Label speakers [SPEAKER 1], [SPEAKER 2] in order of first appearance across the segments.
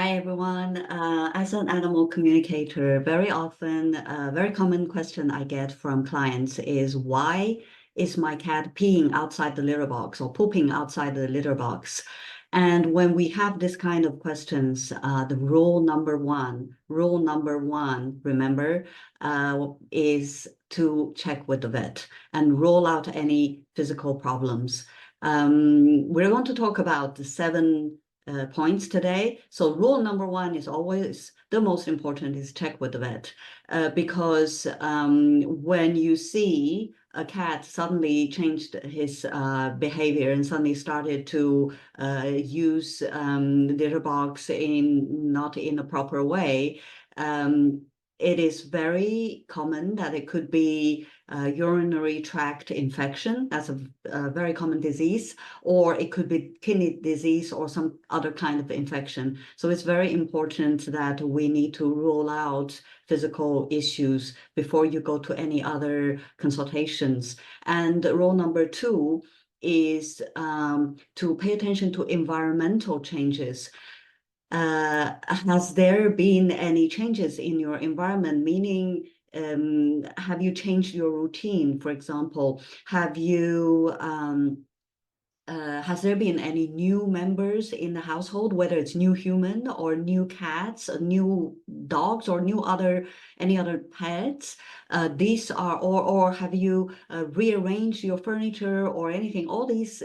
[SPEAKER 1] Hi, everyone. As an animal communicator, very often, a very common question I get from clients is, why is my cat peeing outside the litter box or pooping outside the litter box? And when we have this kind of questions, the rule number one, remember, is to check with the vet and rule out any physical problems. We're going to talk about the 7 points today. So rule number one is always the most important, is check with the vet, because when you see a cat suddenly changed his behavior and suddenly started to use the litter box not in a proper way, it is very common that it could be urinary tract infection. That's a very common disease, or it could be kidney disease or some other kind of infection. So it's very important that we need to rule out physical issues before you go to any other consultations. And rule number two is to pay attention to environmental changes. Has there been any changes in your environment? Meaning, have you changed your routine? For example, has there been any new members in the household, whether it's new human or new cats, new dogs, or any other pets? These are, or have you rearranged your furniture or anything? All these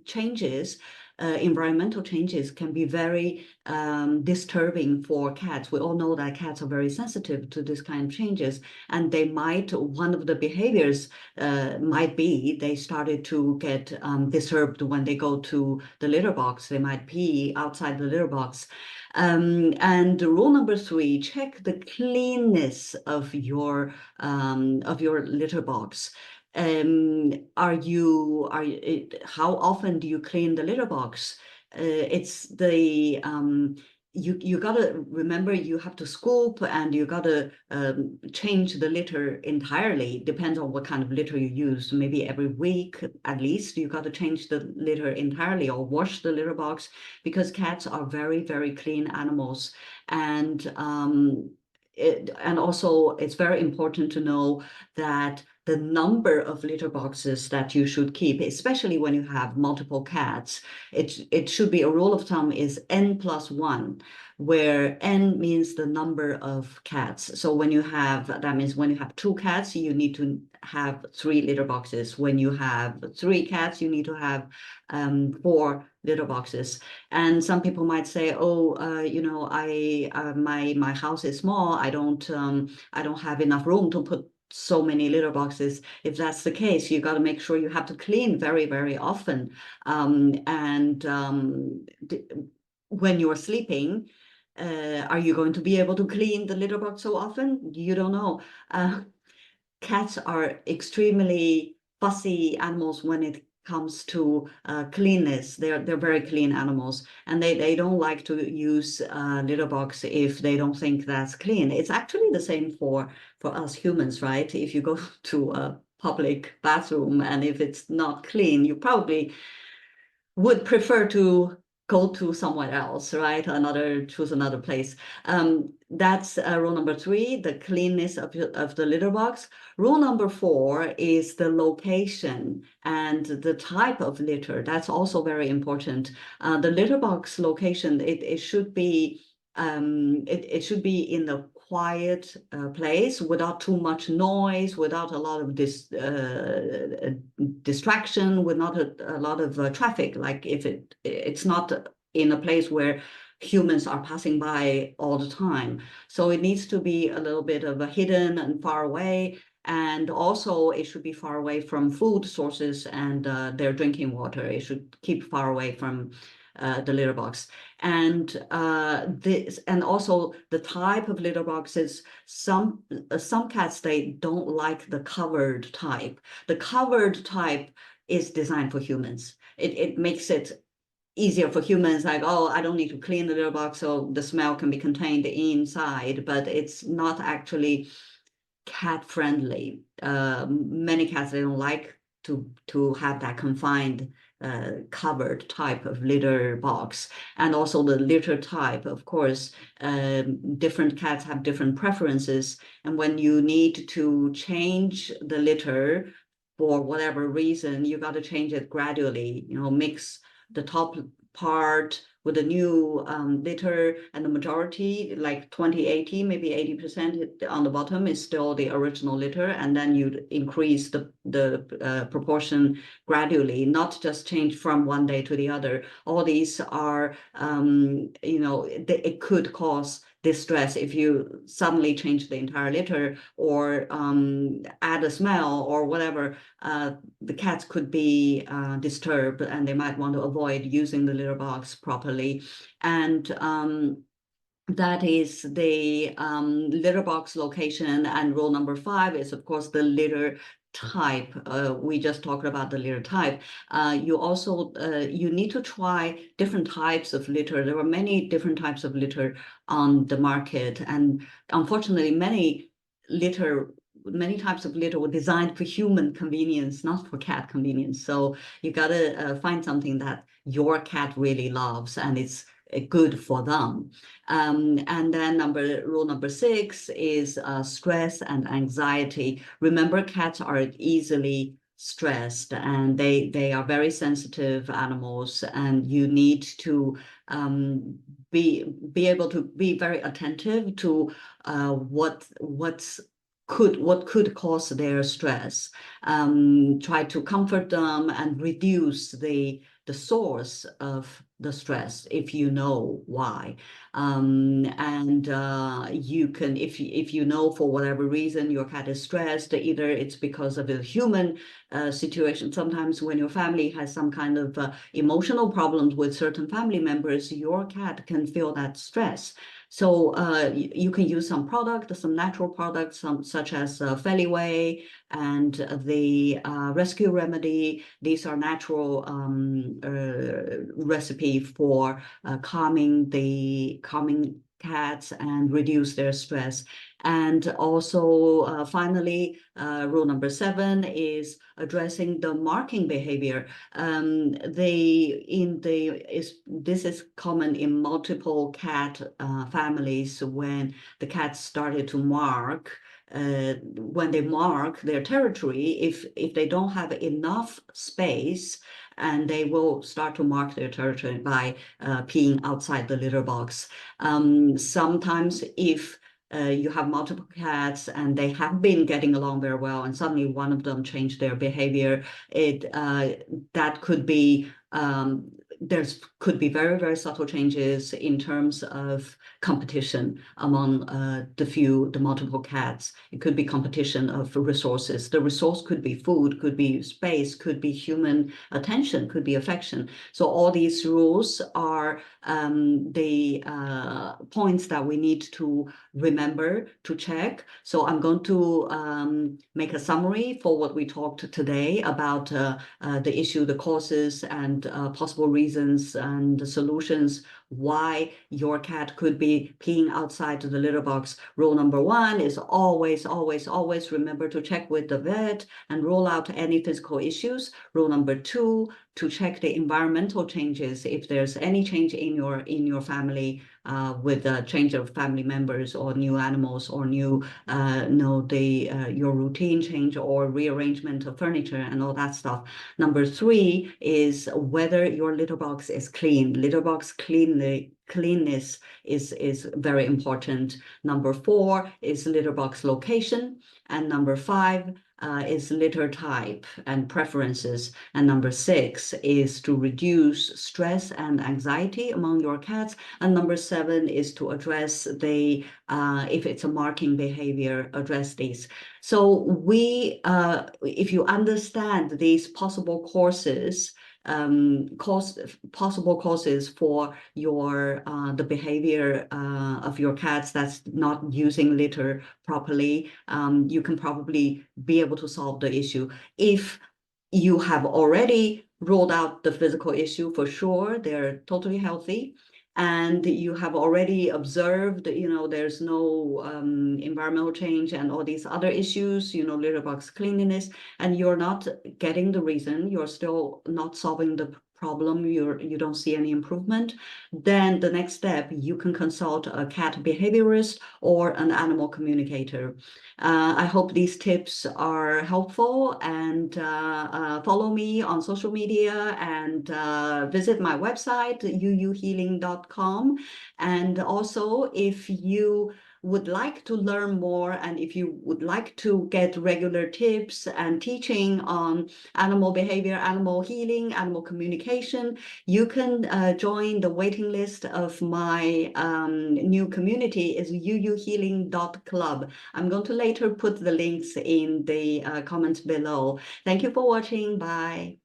[SPEAKER 1] changes, environmental changes, can be very disturbing for cats. We all know that cats are very sensitive to this kind of changes, and one of the behaviors might be they started to get disturbed when they go to the litter box. They might pee outside the litter box. And rule number three, check the cleanness of your litter box. How often do you clean the litter box? You gotta remember, you have to scoop and you gotta change the litter entirely. Depends on what kind of litter you use. Maybe every week at least you gotta change the litter entirely or wash the litter box, because cats are very, very clean animals. And also it's very important to know that the number of litter boxes that you should keep, especially when you have multiple cats, it should be, a rule of thumb is n+1, where n means the number of cats. So that means when you have 2 cats, you need to have 3 litter boxes. When you have 3 cats, you need to have 4 litter boxes. And some people might say, oh, my house is small. I don't have enough room to put so many litter boxes. If that's the case, you got to make sure you have to clean very, very often. When you're sleeping, are you going to be able to clean the litter box so often? You don't know. Cats are extremely fussy animals when it comes to cleanness. They're very clean animals, and they don't like to use litter box if they don't think that's clean. It's actually the same for us humans, right? If you go to a public bathroom and if it's not clean, you probably would prefer to go to somewhere else, right? Choose another place. That's rule number 3, the cleanness of the litter box. Rule number 4 is the location and the type of litter. That's also very important. The litter box location, it should be in the quiet place, without too much noise, without a lot of distraction, with not a lot of traffic. Like if it's not in a place where humans are passing by all the time. So it needs to be a little bit of a hidden and far away. And also it should be far away from food sources and their drinking water. It should keep far away from the litter box. And also the type of litter boxes. Some cats, they don't like the covered type. The covered type is designed for humans. It makes it easier for humans, like, oh, I don't need to clean the litter box, so the smell can be contained inside, but it's not actually cat friendly. Many cats, they don't like to have that confined covered type of litter box. And also the litter type, of course, different cats have different preferences. And when you need to change the litter for whatever reason, you got to change it gradually, mix the top part with a new litter, and the majority, like 20-80, maybe 80% on the bottom is still the original litter, and then you increase the proportion gradually, not just change from one day to the other. All these are, it could cause distress if you suddenly change the entire litter or add a smell or whatever. The cats could be disturbed, and they might want to avoid using the litter box properly. And that is the litter box location. And rule number 5 is, of course, the litter type. We just talked about the litter type. You also you need to try different types of litter. There are many different types of litter on the market, and unfortunately, many types of litter were designed for human convenience, not for cat convenience. So you gotta find something that your cat really loves and it's good for them. And then rule number 6 is stress and anxiety. Remember, cats are easily stressed, and they are very sensitive animals, and you need to be able to be very attentive to what could cause their stress. Try to comfort them and reduce the source of the stress if you know why. And you can, if you know for whatever reason your cat is stressed, either it's because of a human situation. Sometimes when your family has some kind of emotional problems with certain family members, your cat can feel that stress. So you can use some natural products, such as Feliway and the Rescue Remedy. These are natural recipe for calming cats and reduce their stress. And also, finally, rule number 7 is addressing the marking behavior. This is common in multiple cat families. When the cats started to mark, when they mark their territory, if they don't have enough space, and they will start to mark their territory by peeing outside the litter box. Sometimes if you have multiple cats and they have been getting along very well, and suddenly one of them changed their behavior, that could be could be very, very subtle changes in terms of competition among the multiple cats. It could be competition of resources. The resource could be food, could be space, could be human attention, could be affection. So all these rules are the points that we need to remember to check. So I'm going to make a summary for what we talked today about the issue, the causes, and possible reasons and the solutions why your cat could be peeing outside the litter box. Rule number 1 is always, always, always remember to check with the vet and rule out any physical issues. Rule number 2, to check the environmental changes. If there's any change in your family, with a change of family members or new animals or your routine change or rearrangement of furniture and all that stuff. Number 3 is whether your litter box is clean. Litter box cleanness is very important. Number 4 is litter box location, and number 5 is litter type and preferences, and number 6 is to reduce stress and anxiety among your cats, and number 7 is to address the if it's a marking behavior, address these. So if you understand these possible causes, possible causes for the behavior of your cats that's not using litter properly, you can probably be able to solve the issue. If you have already ruled out the physical issue, for sure, they're totally healthy, and you have already observed, there's no environmental change and all these other issues, litter box cleanliness, and you're not getting the reason, you're still not solving the problem, you don't see any improvement, then the next step, you can consult a cat behaviorist or an animal communicator. I hope these tips are helpful, and follow me on social media, and visit my website, uuhealing.com. And also, if you would like to learn more, and if you would like to get regular tips and teaching on animal behavior, animal healing, animal communication, you can join the waiting list of my new community, is uuhealing.club. I'm going to later put the links in the comments below. Thank you for watching. Bye.